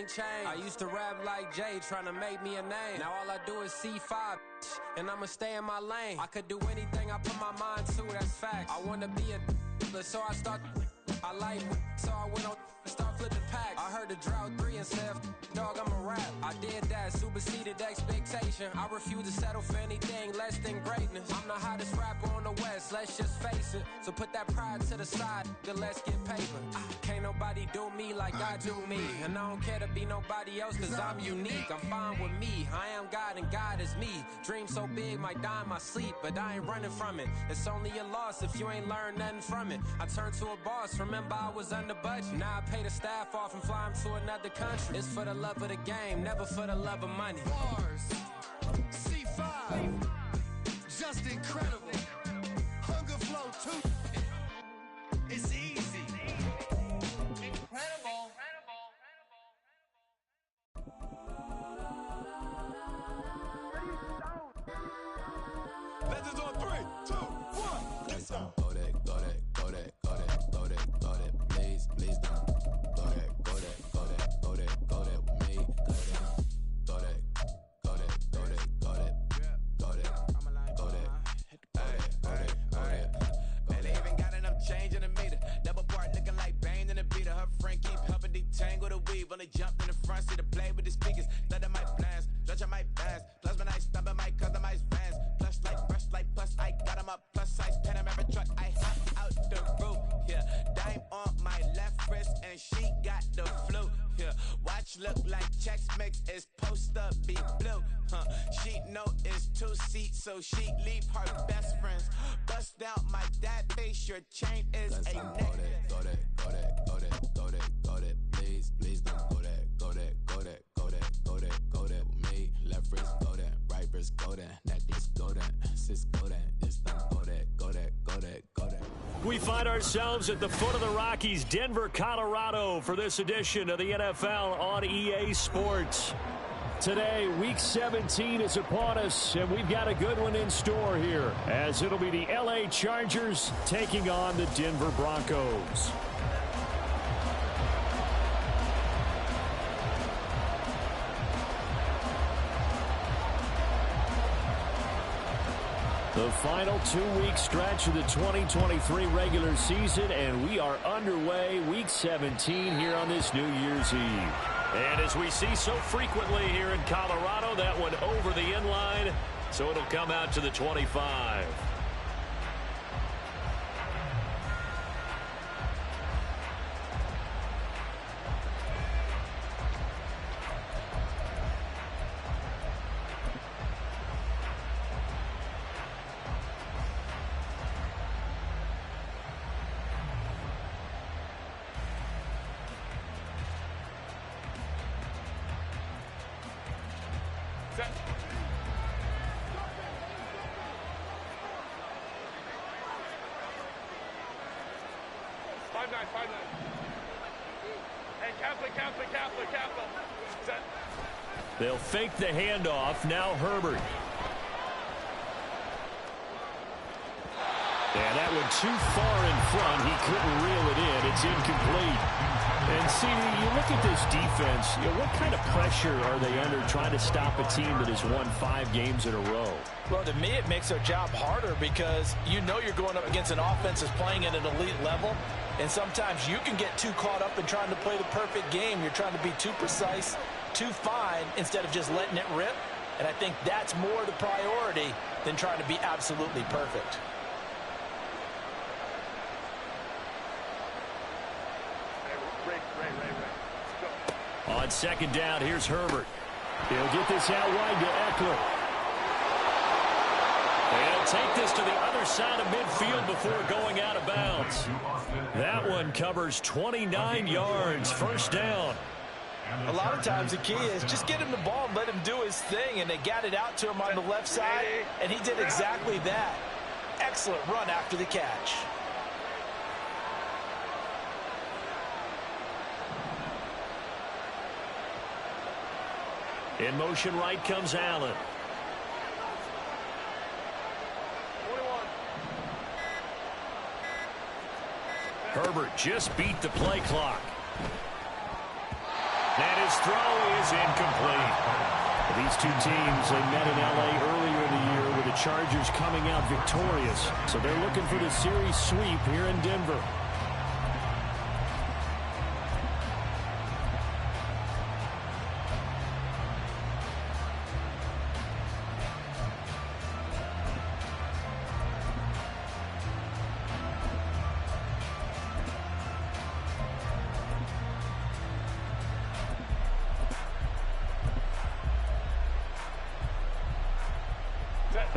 ain't changed. I used to rap like Jay, trying to make me a name. Now all I do is C5, and I'ma stay in my lane. I could do anything I put my mind to, that's fact. I wanna be a so I start. I like so I went on and start flipping packs. I heard the drought 3 and said, dog, I'm a rap. I did that, superseded expectation. I refuse to settle for anything less than greatness. I'm the hottest rapper on the West, let's just face it. So put that pride to the side, then let's get paper. Can't nobody do me like I do me. And I don't care to be nobody else, cause I'm unique. I'm fine with me, I am God and God is me. Dream so big, might die in my sleep, but I ain't running from it. It's only a loss if you ain't learned nothing from it. I turned to a boss, remember I was under budget. Now I pay the staff off and fly them to another country. It's for the love of the game, never for the love of money. Bars, C5, just incredible. Hunger flow too. It's easy. Incredible. Legends on 3, 2, 1. Get some. Go that. Please don't. Go that with me. Go that. Man, they even got enough change in the meter. Double part looking like Bane in the beater. Her friend keep helping detangle the weave. Only jumped in the front seat to play with the speakers. Thunder my plans, stretch on my bands. Plus when I stumble my customized vans. Plush like brush like plus I got them up. Plus size Panamera truck. I hop out the roof. Yeah, dime on my left wrist and she got the flu. Yeah, watch look like checks mix is post up be blue. She know it's 2 seats, so she leave her best friends. Bust down my dad face, your chain is a neck. Go that. Please don't go that with me. Left wrist go that, right wrist go that, necklace go that, sis go that, it's them go that. We find ourselves at the foot of the Rockies, Denver, Colorado, for this edition of the NFL on EA Sports. Today, Week 17 is upon us, and we've got a good one in store here, as it'll be the LA Chargers taking on the Denver Broncos. The final 2-week stretch of the 2023 regular season, and we are underway, Week 17 here on this New Year's Eve. And as we see so frequently here in Colorado, that one over the inline, so it'll come out to the 25. They'll fake the handoff. Now Herbert. And that one too far in front. He couldn't reel it in. It's incomplete. And see, you look at this defense, what kind of pressure are they under trying to stop a team that has won 5 games in a row? Well, to me, it makes their job harder because you know you're going up against an offense that's playing at an elite level. And sometimes you can get too caught up in trying to play the perfect game. You're trying to be too precise, too fine, instead of just letting it rip. And I think that's more the priority than trying to be absolutely perfect. On second down, here's Herbert. He'll get this out wide to Eckler. And he'll take this to the other side of midfield before going out of bounds. That one covers 29 yards, first down. A lot of times the key is just get him the ball and let him do his thing, and they got it out to him on the left side, and he did exactly that. Excellent run after the catch. In motion right comes Allen. 21. Herbert just beat the play clock. And his throw is incomplete. These two teams, they met in L.A. earlier in the year with the Chargers coming out victorious. So they're looking for the series sweep here in Denver.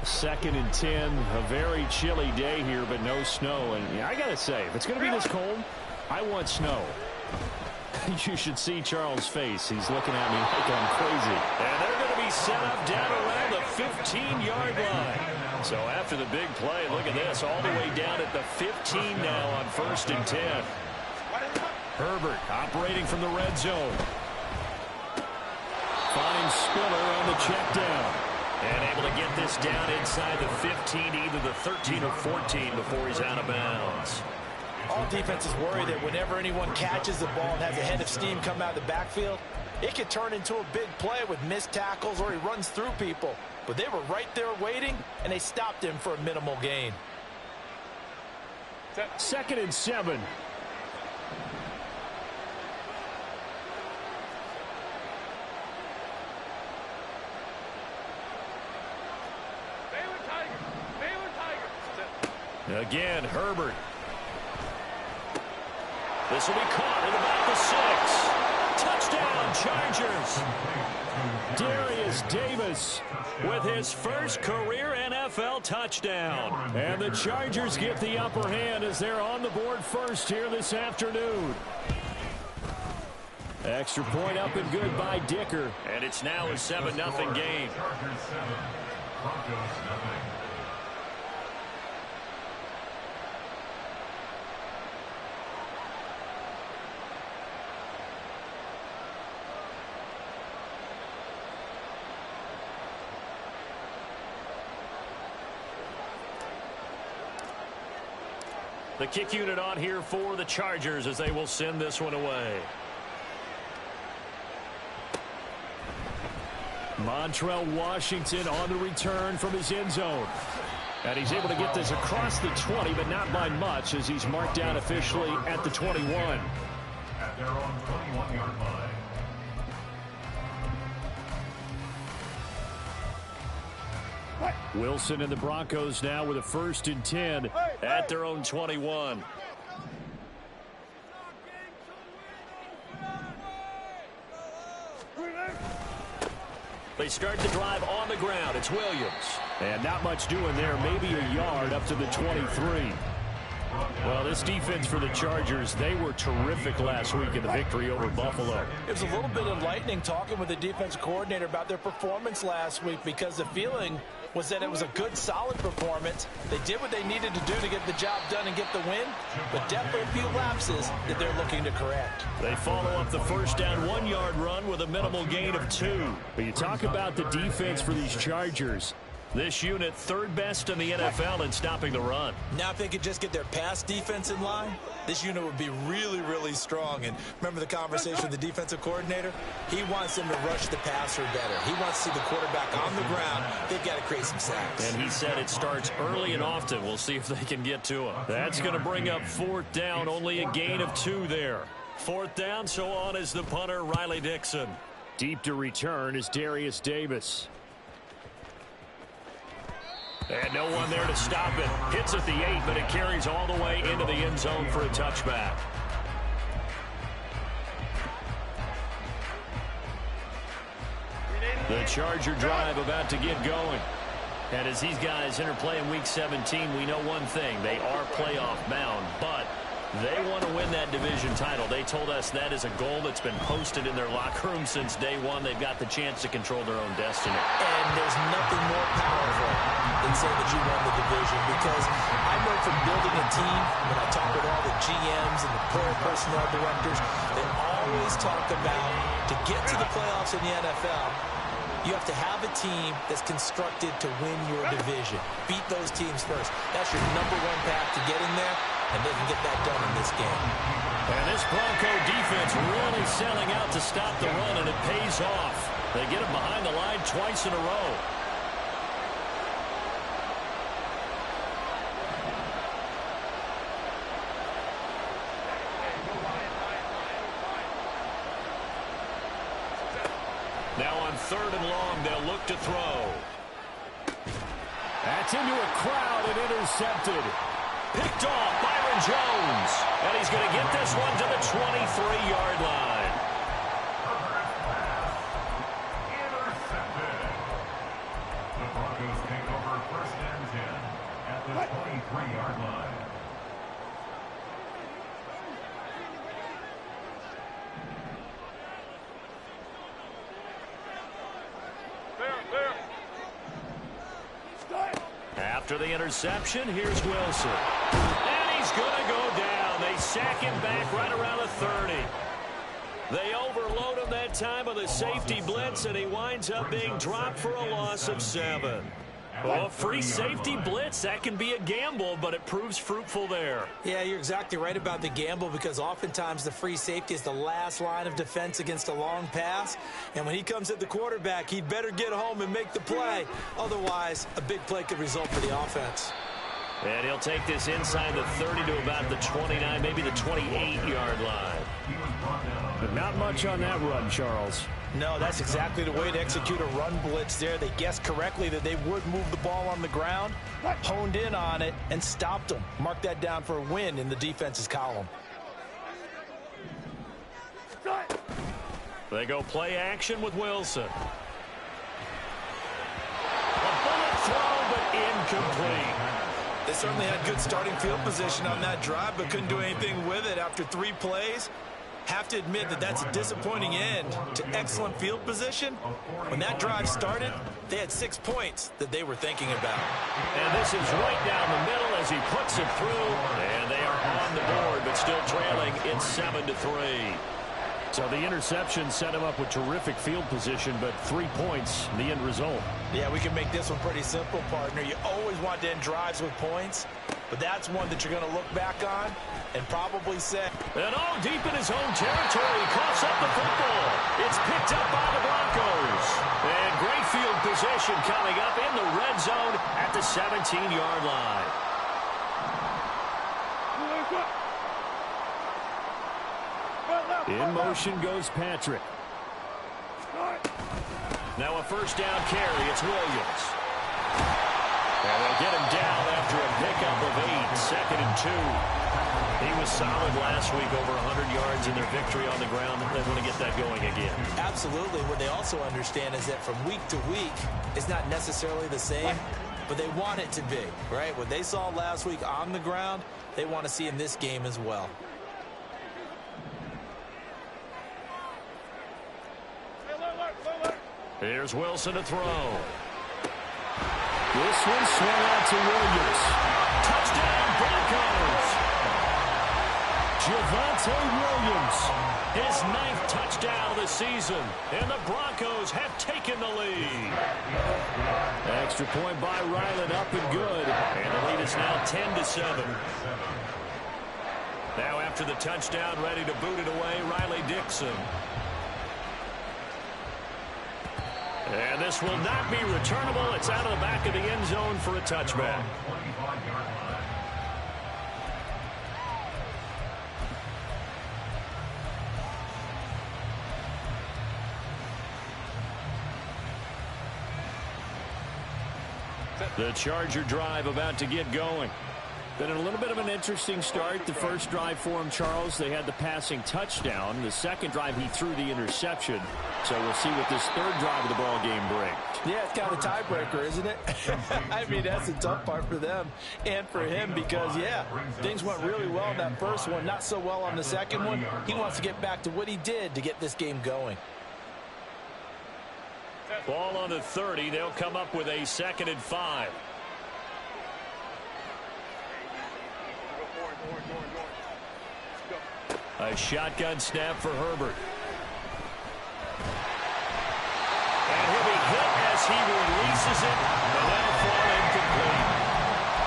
Second and 10, a very chilly day here, but no snow. And yeah, I got to say, if it's going to be this cold, I want snow. You should see Charles' face. He's looking at me like I'm crazy. And they're going to be set up down around the 15-yard line. So after the big play, look at this, all the way down at the 15 now on 1st and 10. Herbert operating from the red zone. Finds Spiller on the check down. And able to get this down inside the 15, either the 13 or 14 before he's out of bounds. All defenses worry that whenever anyone catches the ball and has a head of steam come out of the backfield, it could turn into a big play with missed tackles or he runs through people. But they were right there waiting, and they stopped him for a minimal gain. 2nd and 7. Again, Herbert. This will be caught at about the 6. Touchdown, Chargers. Darius Davis with his first career NFL touchdown. And the Chargers get the upper hand as they're on the board first here this afternoon. Extra point up and good by Dicker. And it's now a 7-0 game. The kick unit on here for the Chargers as they will send this one away. Montrell Washington on the return from his end zone. And he's able to get this across the 20, but not by much as he's marked down officially at the 21. At their own 21-yard line. Wilson and the Broncos now with a 1st and 10 at their own 21. They start the drive on the ground. It's Williams. And not much doing there. Maybe a yard up to the 23. Well, this defense for the Chargers, they were terrific last week in the victory over Buffalo. It was a little bit enlightening talking with the defense coordinator about their performance last week because the feeling was that it was a good, solid performance. They did what they needed to do to get the job done and get the win, but definitely a few lapses that they're looking to correct. They follow up the first down 1-yard run with a minimal gain of 2. But you talk about the defense for these Chargers. This unit, 3rd best in the NFL in stopping the run. Now if they could just get their pass defense in line, this unit would be really, really strong. And remember the conversation with the defensive coordinator? He wants them to rush the passer better. He wants to see the quarterback on the ground. They've got to create some sacks. And he said it starts early and often. We'll see if they can get to him. That's going to bring up 4th down. Only a gain of 2 there. 4th down, so on is the punter, Riley Dixon. Deep to return is Darius Davis. And no one there to stop it. Hits at the 8, but it carries all the way into the end zone for a touchback. The Charger drive about to get going. And as these guys interplay in Week 17, we know one thing. They are playoff bound, but they want to win that division title. They told us that is a goal that's been posted in their locker room since day one. They've got the chance to control their own destiny. And there's nothing more powerful than saying that you won the division, because I know from building a team, when I talk with all the GMs and the player personnel directors, they always talk about to get to the playoffs in the NFL, you have to have a team that's constructed to win your division. Beat those teams first. That's your #1 path to getting there, and they can get that done in this game. And this Bronco defense really selling out to stop the run, and it pays off. They get him behind the line twice in a row. Now on 3rd and long, they'll look to throw. That's into a crowd and intercepted. Picked off Byron Jones. And he's going to get this one to the 23-yard line. Intercepted. The Broncos take over 1st and 10 at the 23-yard line. After the interception, here's Wilson. And he's going to go down. They sack him back right around the 30. They overload him that time with a safety blitz, and he winds up being dropped for a loss of 7. Well, free safety blitz, that can be a gamble, but it proves fruitful there. Yeah, you're exactly right about the gamble, because oftentimes the free safety is the last line of defense against a long pass. And when he comes at the quarterback, he'd better get home and make the play. Otherwise, a big play could result for the offense. And he'll take this inside the 30 to about the 29, maybe the 28-yard line. But not much on that run, Charles. No, that's exactly the way to execute a run blitz there. They guessed correctly that they would move the ball on the ground, honed in on it, and stopped them. Mark that down for a win in the defense's column. They go play action with Wilson. A bullet throw, but incomplete. They certainly had good starting field position on that drive, but couldn't do anything with it after 3 plays. Have to admit that that's a disappointing end to excellent field position. When that drive started, they had 6 points that they were thinking about. And this is right down the middle as he puts it through. And they are on the board, but still trailing. It's 7-3. So the interception set him up with terrific field position, but 3 points, the end result. Yeah, we can make this one pretty simple, partner. You always want to end drives with points, but that's one that you're going to look back on and probably say. And deep in his own territory, he coughs up the football. It's picked up by the Broncos. And great field position coming up in the red zone at the 17-yard line. In motion goes Patrick. Now a first down carry. It's Williams. And they'll get him down after a pickup of 8. 2nd and 2. He was solid last week, over 100 yards in their victory on the ground. They want to get that going again. Absolutely. What they also understand is that from week to week, it's not necessarily the same, but they want it to be, right? What they saw last week on the ground, they want to see in this game as well. Here's Wilson to throw. This one swung out to Williams. Touchdown, Broncos! Javonte Williams. His 9th touchdown of the season, and the Broncos have taken the lead. Extra point by Ryland, up and good. And the lead is now 10-7. Now after the touchdown, ready to boot it away, Riley Dixon. And this will not be returnable. It's out of the back of the end zone for a touchback. The Charger drive about to get going. Been a little bit of an interesting start. The first drive for him, Charles, they had the passing touchdown. The second drive, he threw the interception. So we'll see what this third drive of the ball game brings. Yeah, it's kind of a tiebreaker, isn't it? I mean, that's the tough part for them and for him because, yeah, things went really well in that first one, not so well on the second one. He wants to get back to what he did to get this game going. Ball on the 30. They'll come up with a 2nd and 5. A shotgun snap for Herbert. And he'll be hit as he releases it, and that'll fall incomplete.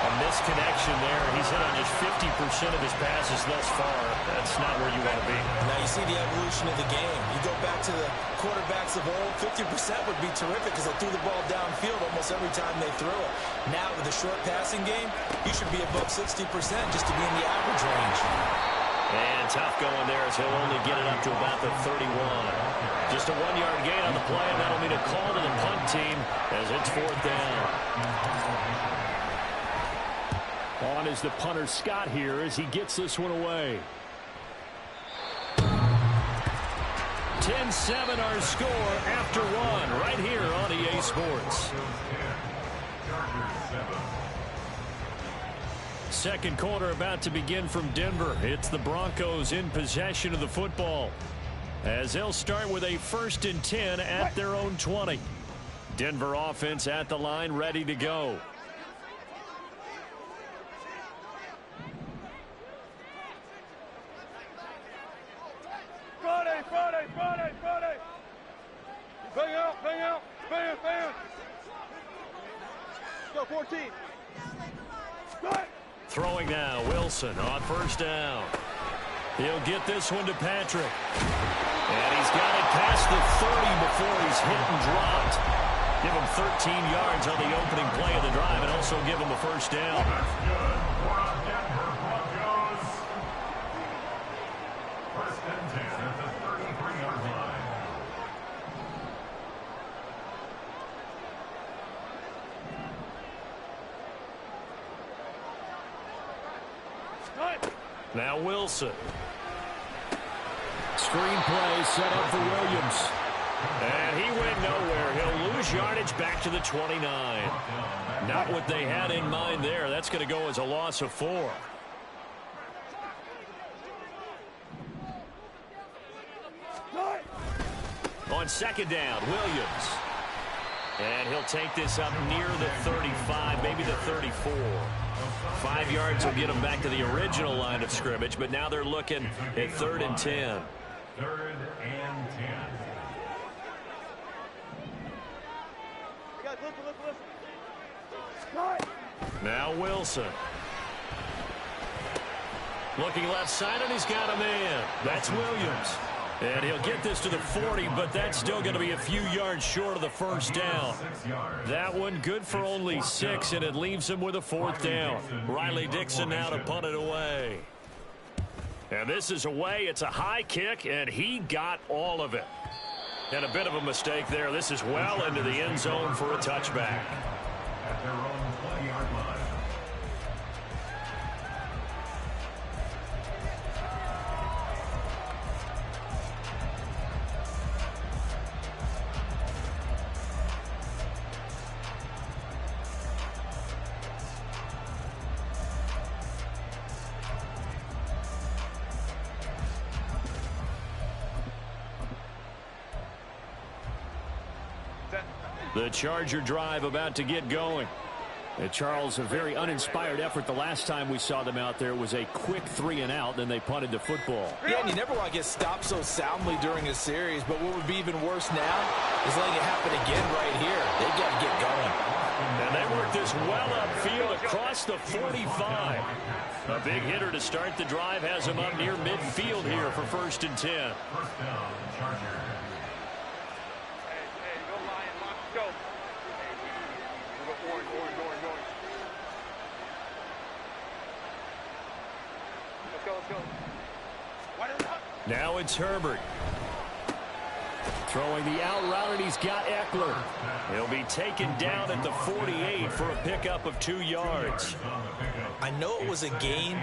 A misconnection there. He's hit on just of his passes thus far. That's not where you want to be. Now you see the evolution of the game. You go back to the quarterbacks of old, 50% would be terrific because they threw the ball downfield almost every time they threw it. Now with the short passing game, you should be above 60% just to be in the average range. And tough going there as he'll only get it up to about the 31. Just a 1-yard gain on the play, and that'll mean a call to the punt team as it's 4th down. On is the punter Scott here as he gets this one away. 10-7 our score after 1 right here on EA Sports. Second quarter about to begin from Denver. It's the Broncos in possession of the football as they'll start with a 1st and 10 at their own 20. Denver offense at the line ready to go. Friday. Bang out. Bang. Go, 14. Throwing now, Wilson on 1st down. He'll get this one to Patrick. And he's got it past the 30 before he's hit and dropped. Give him 13 yards on the opening play of the drive and also give him a 1st down. That's good for our Denver Broncos. 1st and 10 at the 33-yard line. Now Wilson. Screen play set up for Williams. And he went nowhere. He'll lose yardage back to the 29. Not what they had in mind there. That's going to go as a loss of 4. On 2nd down, Williams. And he'll take this up near the 35, maybe the 34. 5 yards will get them back to the original line of scrimmage, but now they're looking at 3rd and 10. 3rd and 10. Now Wilson. Looking left side, and he's got a man. That's Williams. And he'll get this to the 40, but that's still going to be a few yards short of the 1st down. That one good for only 6, and it leaves him with a 4th down. Riley Dixon now to punt it away. And this is away. It's a high kick, and he got all of it. And a bit of a mistake there. This is well into the end zone for a touchback. At their own 20-yard line. The Charger drive about to get going. Charles, a very uninspired effort. The last time we saw them out there was a quick 3 and out, then they punted the football. Yeah, and you never want to get stopped so soundly during a series, but what would be even worse now is letting it happen again right here. They got to get going. And they work this well upfield across the 45. A big hitter to start the drive has him up near midfield here for 1st and 10. 1st down, Charger. Now it's Herbert. Throwing the out route, and he's got Eckler. He'll be taken down at the 48 for a pickup of 2 yards. I know it was a gain,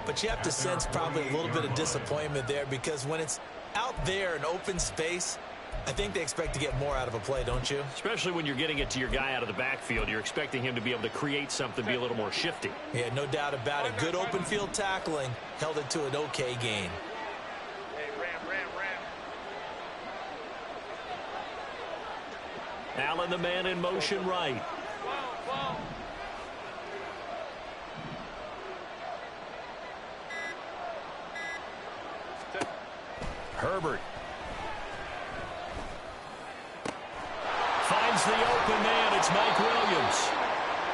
but you have to sense probably a little bit of disappointment there because when it's out there in open space, I think they expect to get more out of a play, don't you? Especially when you're getting it to your guy out of the backfield. You're expecting him to be able to create something, be a little more shifty. Yeah, no doubt about it. Good open field tackling held it to an okay gain. Allen, the man in motion right. Herbert. Finds the open man. It's Mike Williams.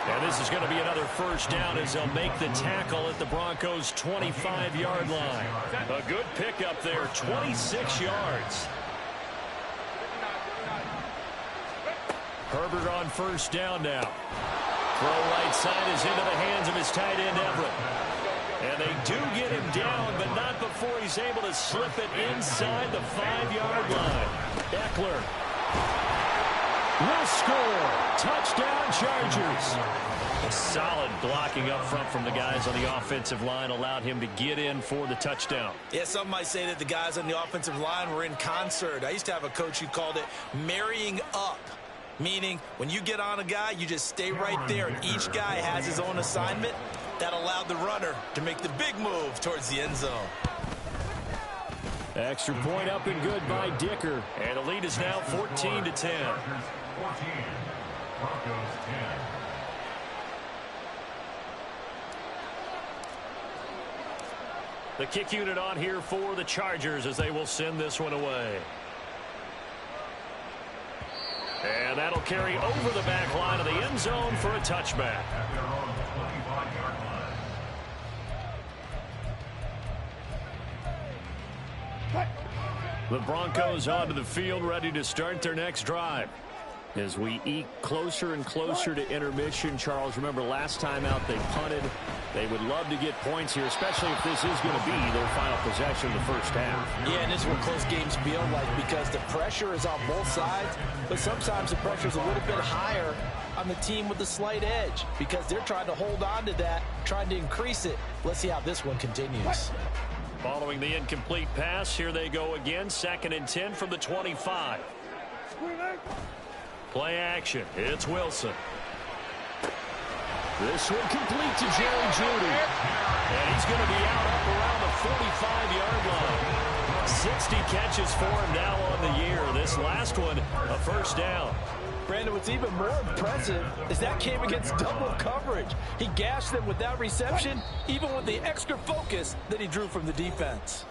And this is going to be another first down as they'll make the tackle at the Broncos' 25-yard line. A good pickup there, 26 yards. Herbert on first down now. Throw right side is into the hands of his tight end, Everett. And they do get him down, but not before he's able to slip it inside the 5-yard line. Eckler will score. Touchdown, Chargers. A solid blocking up front from the guys on the offensive line allowed him to get in for the touchdown. Yeah, some might say that the guys on the offensive line were in concert. I used to have a coach who called it marrying up. Meaning, when you get on a guy, you just stay right there, and each guy has his own assignment. That allowed the runner to make the big move towards the end zone. Extra point up and good by Dicker. And the lead is now 14-10. 14, Broncos 10. The kick unit on here for the Chargers as they will send this one away. And that'll carry over the back line of the end zone for a touchback. At their own 25-yard line. The Broncos onto the field, ready to start their next drive. As we eke closer and closer to intermission, Charles, remember last time out they punted. They would love to get points here, especially if this is going to be their final possession of the first half. Yeah, and this is what close games feel like because the pressure is on both sides, but sometimes the pressure is a little bit higher on the team with the slight edge because they're trying to hold on to that, trying to increase it. Let's see how this one continues. Following the incomplete pass, here they go again, 2nd and 10 from the 25. Play action. It's Wilson. This one complete to Jerry Jeudy. And he's going to be out up around the 45-yard line. 60 catches for him now on the year. This last one, a first down. Brandon, what's even more impressive is that came against double coverage. He gashed them with that reception, even with the extra focus that he drew from the defense.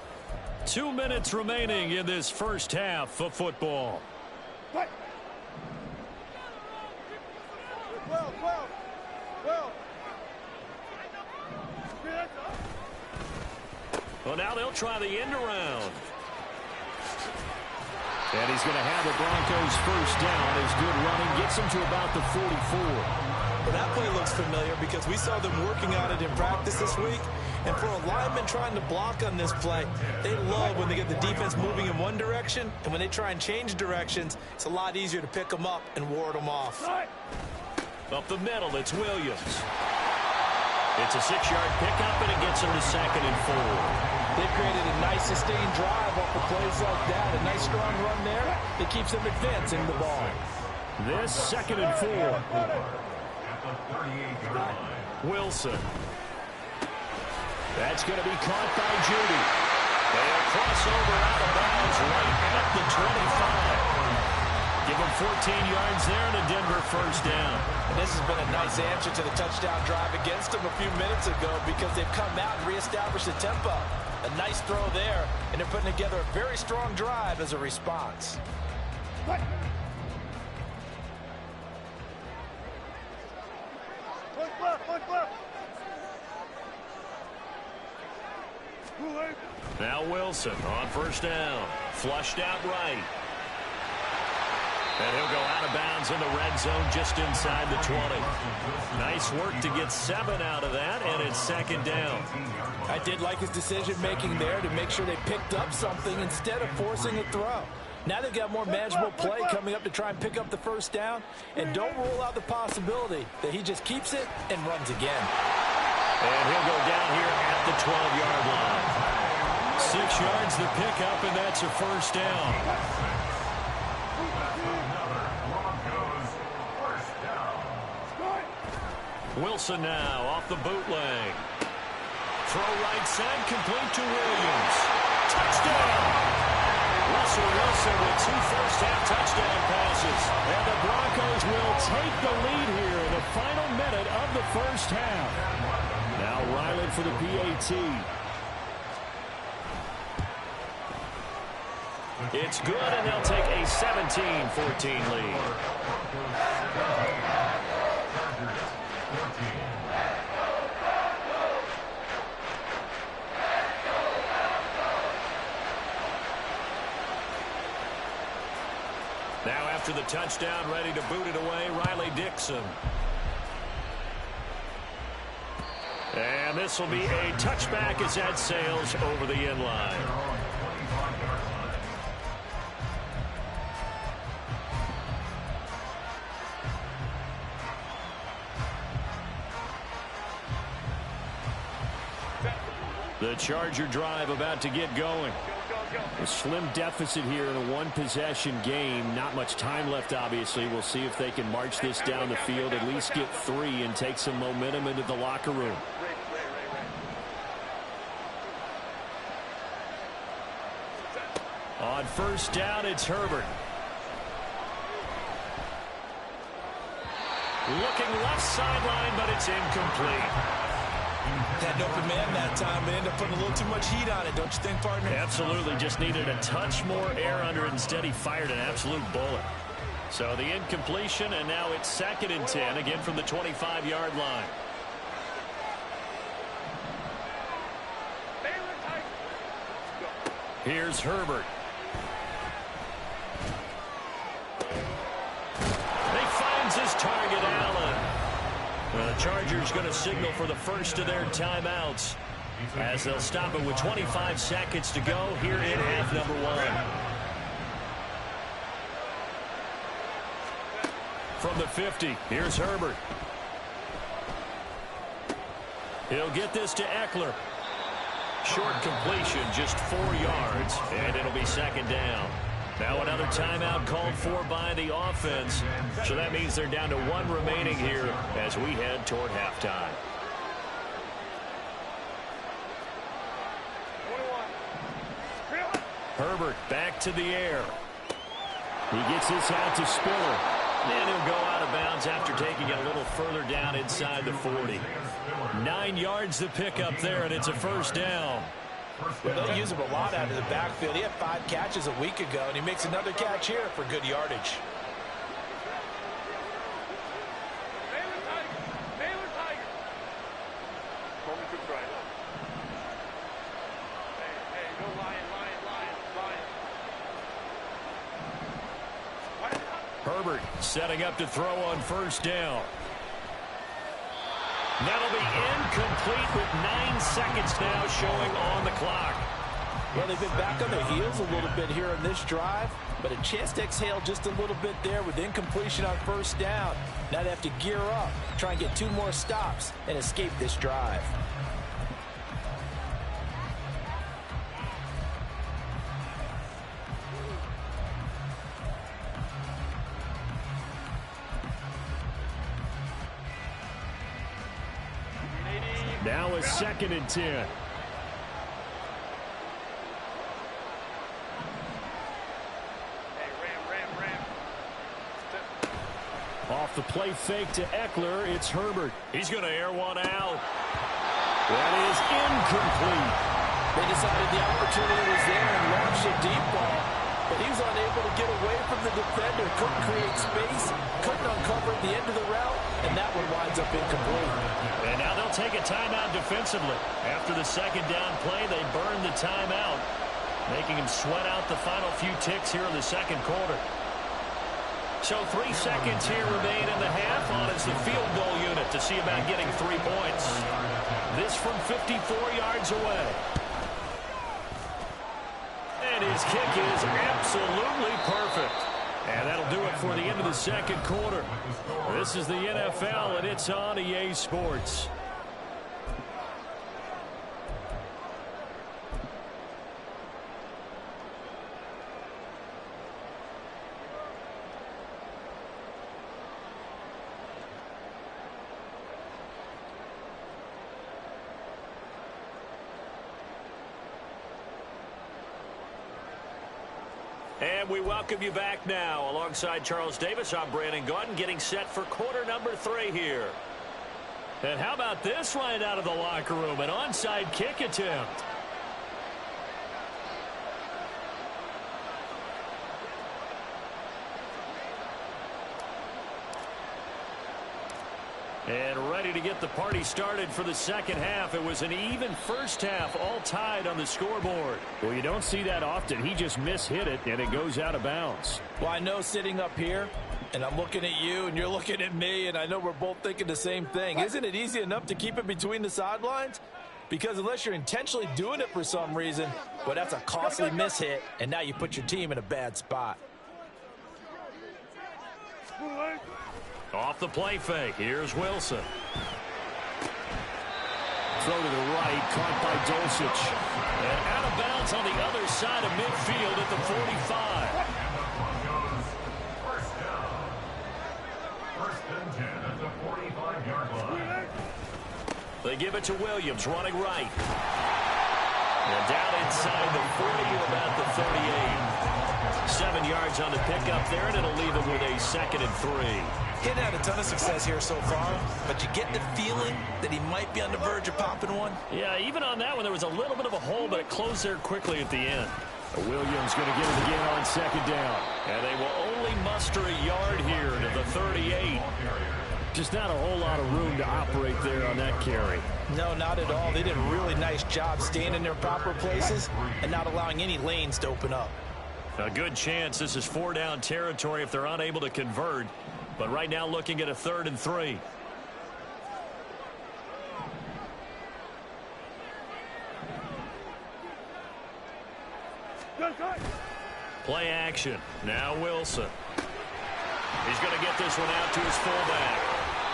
2 minutes remaining in this first half of football. Well, now they'll try the end around. And he's going to have the Broncos first down. His good running gets him to about the 44. Well, that play looks familiar because we saw them working on it in practice this week. And for a lineman trying to block on this play, they love when they get the defense moving in one direction. And when they try and change directions, it's a lot easier to pick them up and ward them off. Up the middle, it's Williams. It's a 6-yard pickup, and it gets him to 2nd and 4. They've created a nice sustained drive off of plays like that. A nice strong run there that keeps them advancing the ball. This 2nd and 4. At the 38-yard line. Wilson. That's going to be caught by Jeudy. They'll cross over out of bounds right at the 25. Give him 14 yards there and a Denver first down. And this has been a nice answer to the touchdown drive against them a few minutes ago because they've come out and reestablished the tempo. A nice throw there, and they're putting together a very strong drive as a response. Now Wilson on first down. Flushed out right. And he'll go out of bounds in the red zone just inside the 20. Nice work to get 7 out of that, and it's 2nd down. I did like his decision-making there to make sure they picked up something instead of forcing a throw. Now they've got more manageable play coming up to try and pick up the first down, and don't rule out the possibility that he just keeps it and runs again. And he'll go down here at the 12-yard line. 6 yards the pickup, and that's a first down. Wilson now off the bootleg. Throw right side, complete to Williams. Touchdown! Russell Wilson with 2 first-half touchdown passes. And the Broncos will take the lead here in the final minute of the first half. Now Riley for the PAT. It's good, and they'll take a 17-14 lead. Now after the touchdown, ready to boot it away, Riley Dixon. And this will be a touchback as that sails over the end line. The Charger drive about to get going. A slim deficit here in a one-possession game. Not much time left, obviously. We'll see if they can march this down the field, at least get 3 and take some momentum into the locker room. On first down, it's Herbert. Looking left sideline, but it's incomplete. Had an open man that time, but ended up putting a little too much heat on it, don't you think, partner? Absolutely. Just needed a touch more air under it. Instead, he fired an absolute bullet. So the incompletion, and now it's 2nd and 10, again from the 25-yard line. Here's Herbert. He finds his target, Allen. Well, the Chargers going to signal for the first of their timeouts as they'll stop it with 25 seconds to go here in half number 1. From the 50, here's Herbert. He'll get this to Eckler. Short completion, just 4 yards, and it'll be 2nd down. Now another timeout called for by the offense. So that means they're down to 1 remaining here as we head toward halftime. Herbert back to the air. He gets this out to Spiller. And he'll go out of bounds after taking it a little further down inside the 40. 9 yards to pick up there, and it's a first down. Well, they use him a lot out of the backfield. He had 5 catches a week ago, and he makes another catch here for good yardage. Herbert setting up to throw on first down. That'll be incomplete with 9 seconds now showing on the clock. Well, they've been back on their heels a little bit here on this drive, but a chance to exhale just a little bit there with incompletion on first down. Now they have to gear up, try and get 2 more stops, and escape this drive. Now a 2nd and 10. Off the play fake to Eckler, it's Herbert. He's going to air one out. That is incomplete. They decided the opportunity was there and launched a deep ball, but he was unable to get away from the defender, couldn't create space, couldn't uncover at the end of the route, and that one winds up incomplete. And now they'll take a timeout defensively. After the 2nd down play, they burn the timeout, making him sweat out the final few ticks here in the 2nd quarter. So 3 seconds here remain in the half on it's the field goal unit to see about getting 3 points. This from 54 yards away. And his kick is absolutely perfect. And that'll do it for the end of the 2nd quarter. This is the NFL, and it's on EA Sports. And we welcome you back now. Alongside Charles Davis, I'm Brandon Gaudin, getting set for quarter number 3 here. And how about this right out of the locker room? An onside kick attempt. And ready to get the party started for the second half. It was an even first half, all tied on the scoreboard. Well, you don't see that often. He just mishit it, and it goes out of bounds. Well, I know sitting up here, and I'm looking at you, and you're looking at me, and I know we're both thinking the same thing. Isn't it easy enough to keep it between the sidelines? Because unless you're intentionally doing it for some reason, well, that's a costly mishit, and now you put your team in a bad spot. Off the play fake, here's Wilson. Throw to the right, caught by Dulcich. And out of bounds on the other side of midfield at the 45. First down. First and 10 at the 45-yard line. They give it to Williams, running right. And down inside the 40 to about the 38. 7 yards on the pickup there, and it'll leave them with a 2nd and 3. He'd had a ton of success here so far, but you get the feeling that he might be on the verge of popping one. Yeah, even on that one, there was a little bit of a hole, but it closed there quickly at the end. Williams going to get it again on 2nd down. And they will only muster a yard here to the 38. Just not a whole lot of room to operate there on that carry. No, not at all. They did a really nice job staying in their proper places and not allowing any lanes to open up. A good chance this is 4-down territory if they're unable to convert. But right now looking at a 3rd and 3. Play action. Now Wilson. He's going to get this one out to his fullback.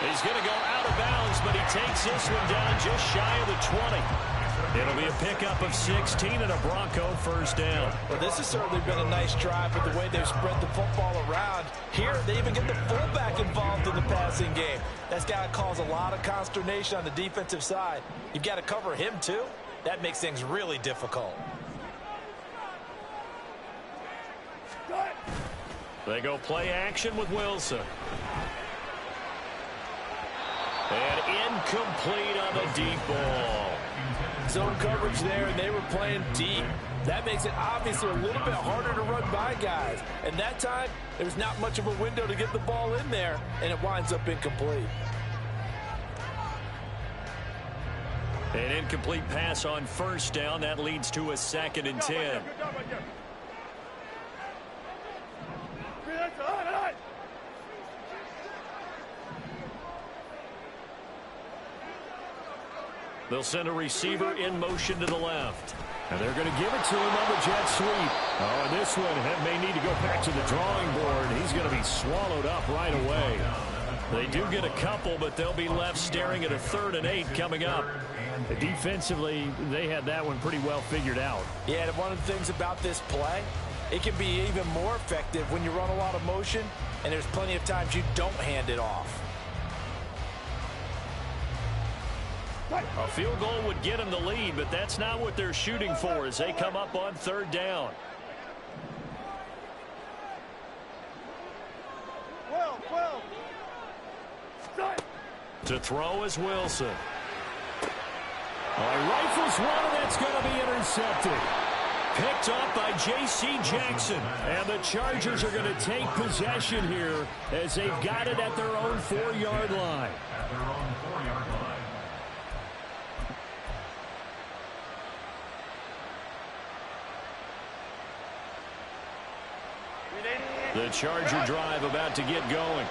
He's going to go out of bounds, but he takes this one down just shy of the 20. It'll be a pickup of 16 and a Bronco first down. Well, this has certainly been a nice drive with the way they've spread the football around. Here, they even get the fullback involved in the passing game. That's got to cause a lot of consternation on the defensive side. You've got to cover him, too. That makes things really difficult. They go play action with Wilson. And incomplete on the deep ball. Zone coverage there, and they were playing deep. That makes it obviously a little bit harder to run by guys. And that time, there's not much of a window to get the ball in there, and it winds up incomplete. An incomplete pass on first down. That leads to a 2nd and 10. They'll send a receiver in motion to the left. And they're going to give it to him on the jet sweep. Oh, and this one may need to go back to the drawing board. He's going to be swallowed up right away. They do get a couple, but they'll be left staring at a 3rd and 8 coming up. Defensively, they had that one pretty well figured out. Yeah, and one of the things about this play, it can be even more effective when you run a lot of motion, and there's plenty of times you don't hand it off. A field goal would get them the lead, but that's not what they're shooting for as they come up on 3rd down. To throw is Wilson. Rifles one, and that's going to be intercepted. Picked up by J.C. Jackson. And the Chargers are going to take possession here as they've got it at their own 4-yard line. At their own 4-yard line. The Charger drive about to get going.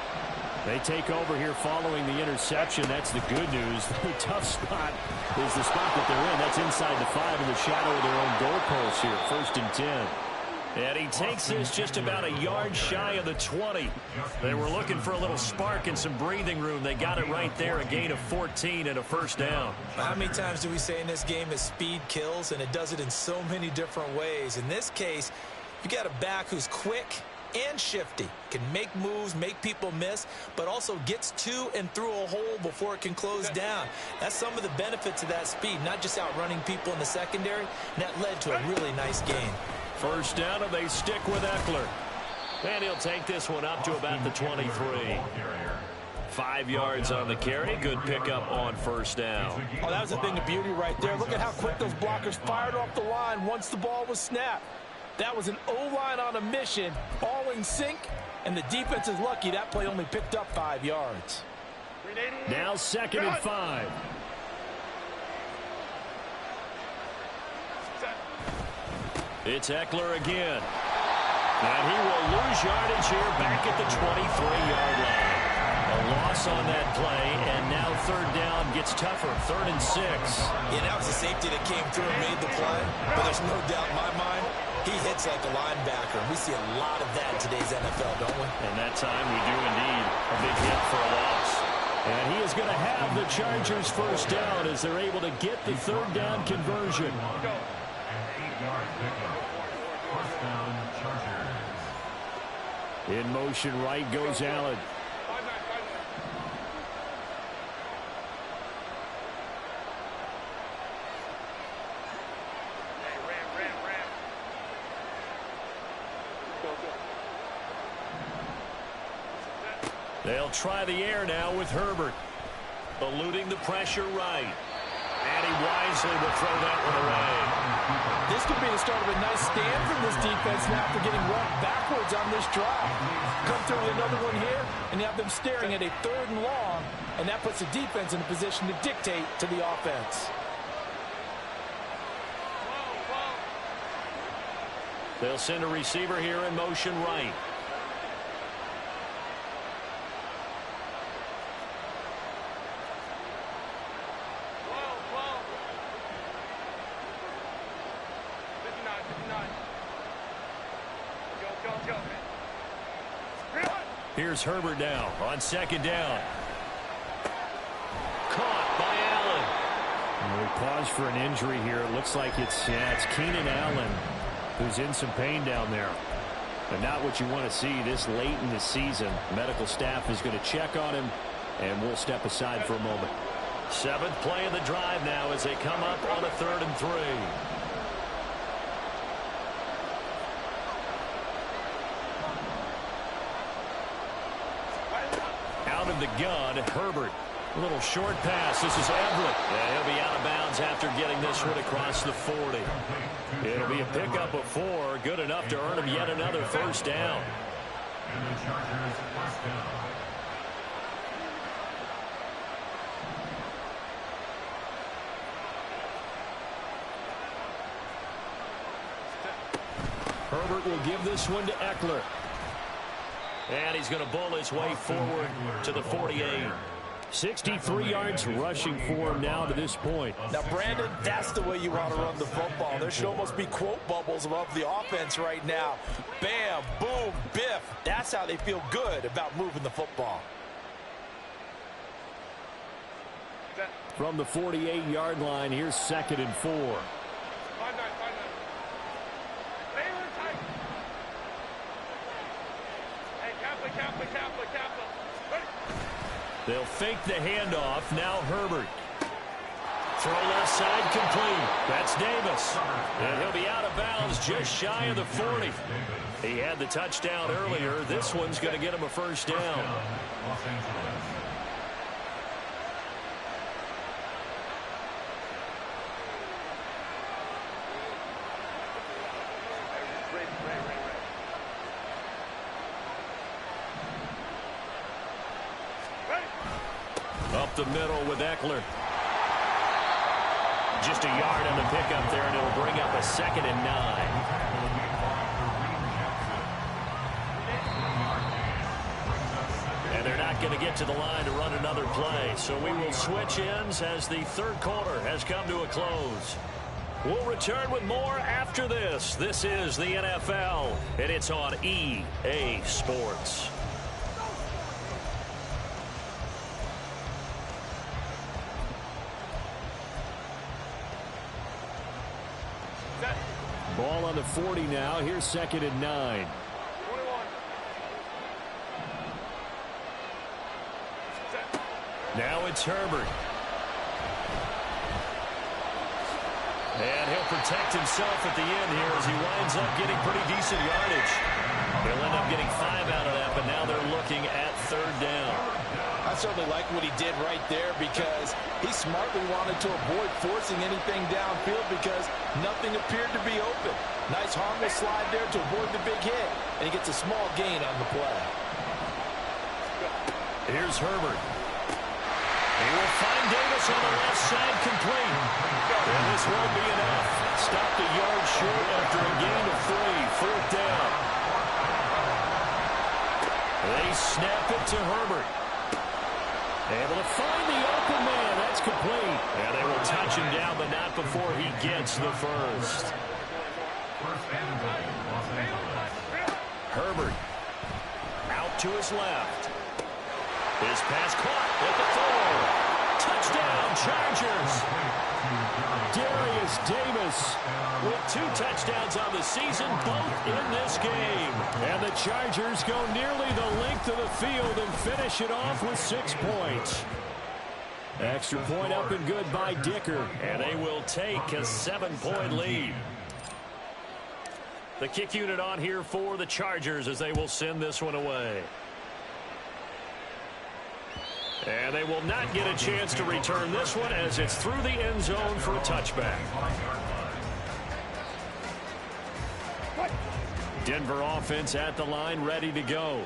They take over here following the interception. That's the good news. The tough spot is the spot that they're in. That's inside the 5 in the shadow of their own goalpost here. 1st and 10. And he takes this just about a yard shy of the 20. They were looking for a little spark and some breathing room. They got it right there. A gain of 14 and a first down. How many times do we say in this game that speed kills, and it does it in so many different ways? In this case, you got a back who's quick and shifty, can make moves, make people miss, but also gets to and through a hole before it can close down. That's some of the benefits of that speed, not just outrunning people in the secondary, and that led to a really nice gain. First down, and they stick with Eckler. And he'll take this one up to about the 23. 5 yards on the carry. Good pickup on first down. Oh, that was a thing of beauty right there. Look at how quick those blockers fired off the line once the ball was snapped. That was an O-line on a mission, all in sync, and the defense is lucky that play only picked up 5 yards. Now 2nd and 5. It's Eckler again. And he will lose yardage here back at the 23-yard line. A loss on that play, and now 3rd down gets tougher. 3rd and 6. Yeah, that was a safety that came through and made the play. But there's no doubt in my mind, he hits like a linebacker. We see a lot of that in today's NFL, don't we? And that time we do indeed. A big hit for a loss. And he is going to have the Chargers 1st down as they're able to get the 3rd down conversion. An 8-yard pickup. 1st down, Chargers. In motion right goes Allen. They'll try the air now with Herbert. Eluding the pressure right. And he wisely will throw that one away. This could be the start of a nice stand from this defense now after getting run backwards on this drive. Come through with another one here, and you have them staring at a 3rd and long, and that puts the defense in a position to dictate to the offense. They'll send a receiver here in motion right. Here's Herbert now on 2nd down. Caught by Allen. We pause for an injury here. It looks like it's Keenan Allen who's in some pain down there. But not what you want to see this late in the season. Medical staff is going to check on him, and we'll step aside for a moment. 7th play of the drive now as they come up on a 3rd and 3. Out of the gun, Herbert. A little short pass. This is Everett. Yeah, he'll be out of bounds after getting this one across the 40. It'll be a pickup of 4. Good enough to earn him yet another 1st down. And the Chargers 1st down. Herbert will give this one to Eckler. And he's going to bull his way forward to the 48. 63 yards rushing for him now to this point. Now, Brandon, that's the way you want to run the football. There should almost be quote bubbles above the offense right now. Bam, boom, biff. That's how they feel good about moving the football. From the 48-yard line, here's 2nd and 4. They'll fake the handoff. Now Herbert. Throw left side complete. That's Davis. And he'll be out of bounds just shy of the 40. He had the touchdown earlier. This one's going to get him a 1st down. Up the middle with Eckler. Just a yard on the pickup there, and it'll bring up a 2nd and 9. And they're not going to get to the line to run another play. So we will switch ends as the 3rd quarter has come to a close. We'll return with more after this. This is the NFL, and it's on EA Sports. Ball on the 40 now. Here's 2nd and 9. Now it's Herbert. And he'll protect himself at the end here as he winds up getting pretty decent yardage. He'll end up getting 5 out of that, but now they're looking at 3rd down. I certainly like what he did right there because he smartly wanted to avoid forcing anything downfield because nothing appeared to be open. Nice harmless slide there to avoid the big hit, and he gets a small gain on the play. Here's Herbert. He will find Davis on the left side, complete. And this won't be enough. Stopped a yard short after a gain of 3. Fourth down. They snap it to Herbert. Able to find the open man. That's complete. And they will touch him down, but not before he gets the first. Herbert out to his left. His pass caught at the 4. Touchdown, Chargers. Darius Davis with 2 touchdowns on the season, both in this game. And the Chargers go nearly the length of the field and finish it off with 6 points. Extra point up and good by Dicker, and they will take a 7-point lead. The kick unit on here for the Chargers as they will send this one away. And they will not get a chance to return this one as it's through the end zone for a touchback. Denver offense at the line, ready to go.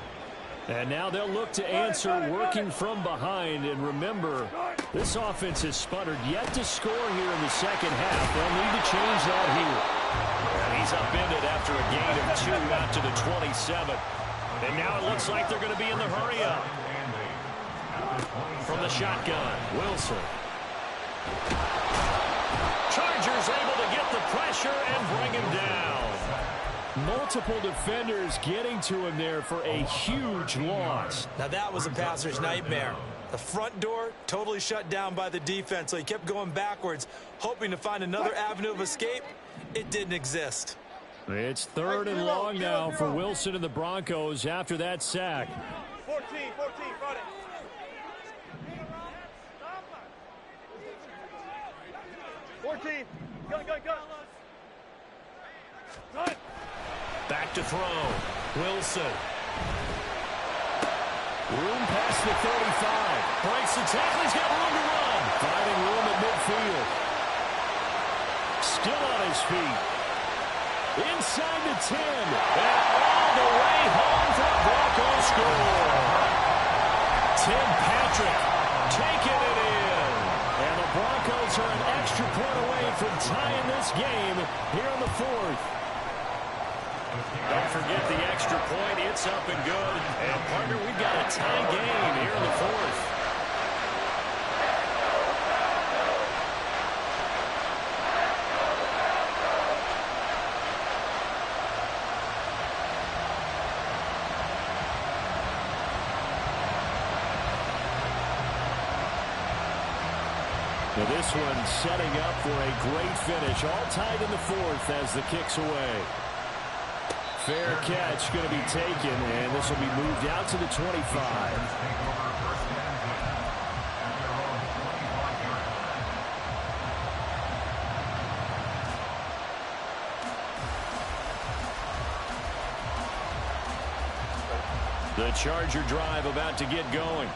And now they'll look to answer working from behind. And remember, this offense has sputtered yet to score here in the second half. They'll need to change that here. And he's upended after a gain of 2 out to the 27. And now it looks like they're going to be in the hurry up. From the shotgun, Wilson. Chargers able to get the pressure and bring him down. Multiple defenders getting to him there for a huge loss. Now that was a passer's nightmare. The front door totally shut down by the defense, so he kept going backwards, hoping to find another avenue of escape. It didn't exist. It's 3rd and long now for Wilson and the Broncos after that sack. 14, front it. 14. Go. Run. Back to throw. Wilson. Room past the 35. Breaks the tackle. He's got room to run. Finding room at midfield. Still on his feet. Inside the 10. And all the way home for a Broncos score. Tim Patrick taking it in. And the Broncos are an extra point away from tying this game here in the 4th. Don't forget the extra point. It's up and good. And, partner, we've got a tie game here in the 4th. Now this one setting up for a great finish. All tied in the 4th as the kick's away. Fair catch going to be taken, and this will be moved out to the 25. The Charger drive about to get going.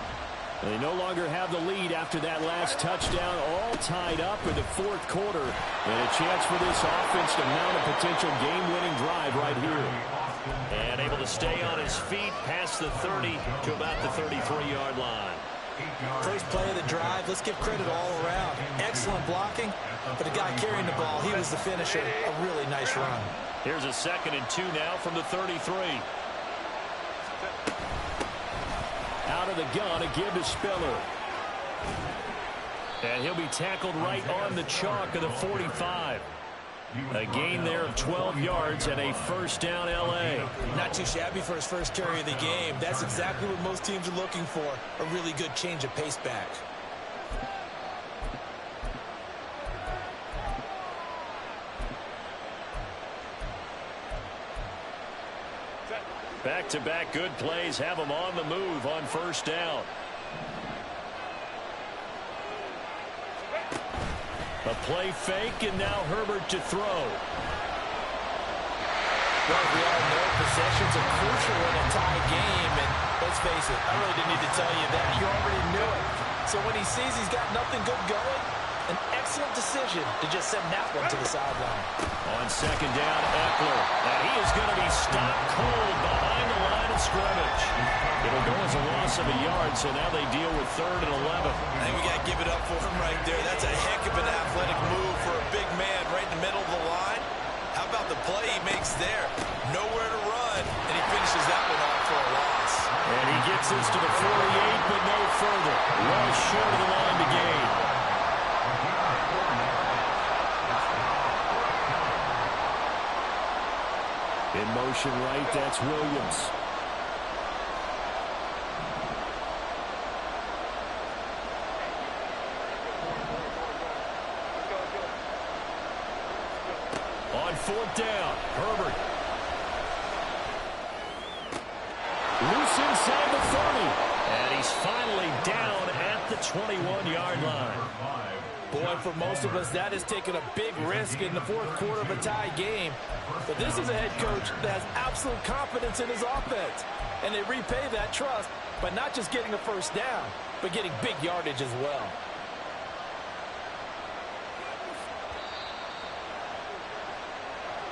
They no longer have the lead after that last touchdown, all tied up in the 4th quarter. And a chance for this offense to mount a potential game-winning drive right here. And able to stay on his feet past the 30 to about the 33-yard line. First play of the drive, let's give credit all around. Excellent blocking, but the guy carrying the ball, he was the finisher. A really nice run. Here's a 2nd and 2 now from the 33. Out of the gun, a give to Spiller. And he'll be tackled right on the chalk of the 45. A gain there of 12 yards and a first down L.A. Not too shabby for his first carry of the game. That's exactly what most teams are looking for. A really good change of pace back. Back-to-back good plays have them on the move on first down. A play fake, and now Herbert to throw. Well, we all know possessions are crucial in a tie game, and let's face it, I really didn't need to tell you that. You already knew it. So when he sees he's got nothing good going, an excellent decision to just send that one to the sideline. On second down, Eckler. And he is going to be stopped cold behind the line of scrimmage. It'll go as a loss loss of a yard, so now they deal with 3rd and 11. I think we got to give it up for him right there. That's a heck of an athletic move for a big man right in the middle of the line. How about the play he makes there? Nowhere to run, and he finishes that one off for a loss. And he gets this to the 48, but no further. Well short of the line to gain. In motion right, that's Williams. On 4th down, Herbert. Loose inside the 30. And he's finally down at the 21-yard line. Boy, for most of us, that has taken a big risk in the 4th quarter of a tie game. But this is a head coach that has absolute confidence in his offense. And they repay that trust by not just getting a first down, but getting big yardage as well.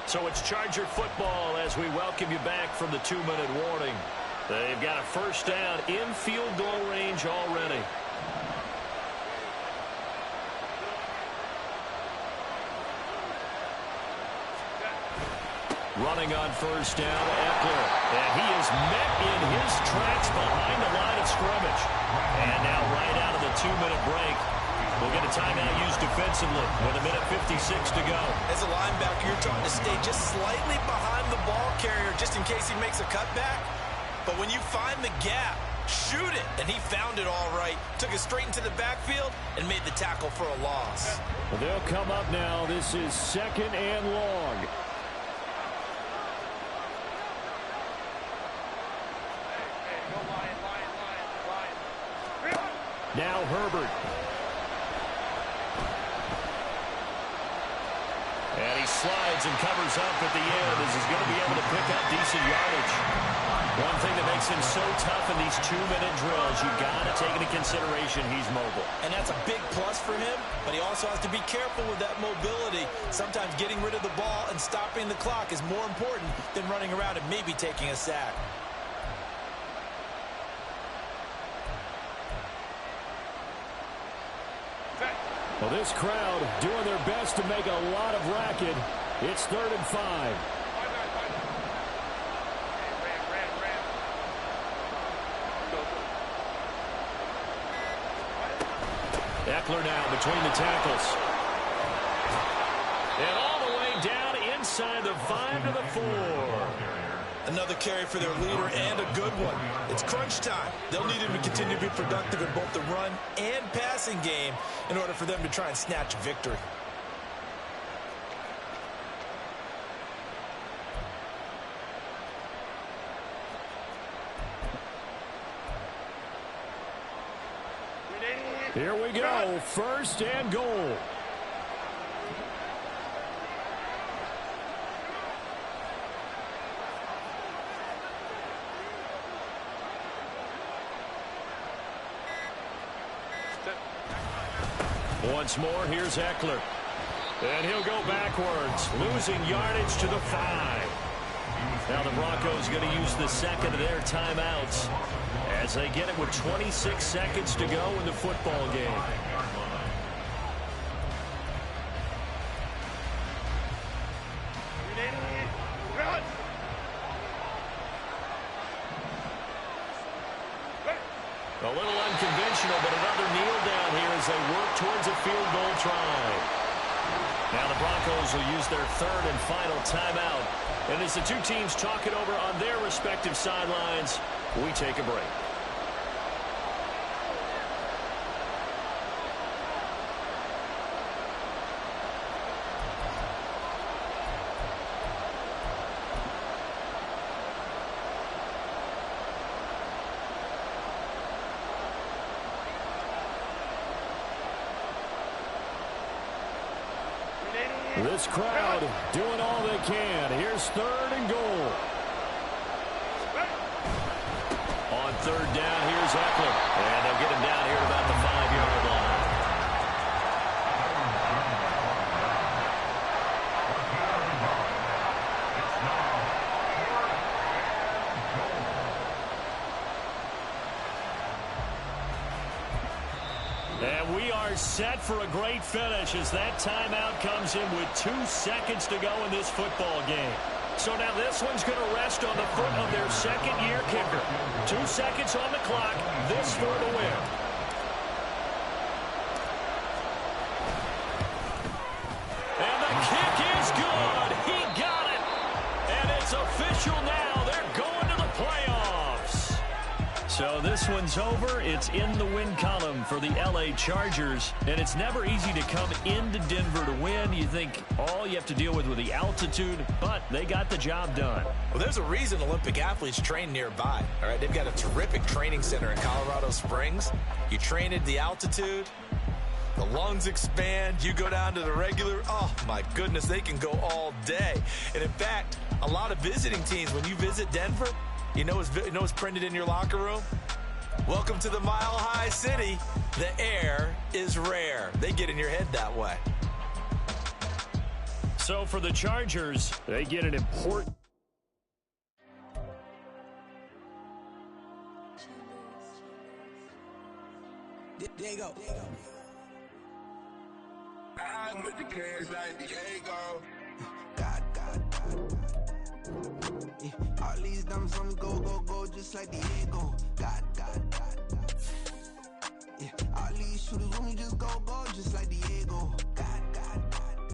So it's Charger football as we welcome you back from the 2-minute warning. They've got a first down in field goal range already. Running on first down, Eckler. And he is met in his tracks behind the line of scrimmage. And now right out of the 2-minute break, we'll get a timeout used defensively with 1:56 to go. As a linebacker, you're trying to stay just slightly behind the ball carrier just in case he makes a cutback. But when you find the gap, shoot it. And he found it all right. Took it straight into the backfield and made the tackle for a loss. Well, they'll come up now. This is 2nd and long. Now Herbert. And he slides and covers up at the end as he's going to be able to pick up decent yardage. One thing that makes him so tough in these 2-minute drills, you got to take into consideration he's mobile. And that's a big plus for him, but he also has to be careful with that mobility. Sometimes getting rid of the ball and stopping the clock is more important than running around and maybe taking a sack. Well, this crowd doing their best to make a lot of racket. It's 3rd and 5. Eckler now between the tackles. And all the way down inside the 5 to the 4. Another carry for their leader and a good one. It's crunch time. They'll need him to continue to be productive in both the run and passing game in order for them to try and snatch a victory. Here we go. 1st and goal. Once more, here's Eckler. And he'll go backwards, losing yardage to the 5. Now the Broncos going to use the 2nd of their timeouts as they get it with 26 seconds to go in the football game. A little unconventional, but another kneel down here as they work towards a field goal try. Now the Broncos will use their 3rd and final timeout. And as the two teams talk it over on their respective sidelines, we take a break. This crowd doing all they can. Here's 3rd and goal. On 3rd down, here's Eckler. And they'll get him down here about the 5-yard line. And we are set for a great finish as that timeout comes in with 2 seconds to go in this football game. So now this one's going to rest on the foot of their second-year kicker. 2 seconds on the clock, this for the win. And the kick is good. He got it. And it's official now. They're going to the playoffs. So this one's over. It's in the win column for the LA Chargers. And it's never easy to come into Denver to win. You think all you have to deal with the altitude, but they got the job done. Well, there's a reason Olympic athletes train nearby. All right, they've got a terrific training center in Colorado Springs. You train at the altitude, the lungs expand, you go down to the regular. Oh, my goodness, they can go all day. And in fact, a lot of visiting teams, when you visit Denver, you know what's printed in your locker room? Welcome to the Mile High City. The air is rare. They get in your head that way. So for the Chargers, they get an important... Diego. I'm with the cash like Diego. God. Yeah. All these diamonds on me go, just like Diego. God.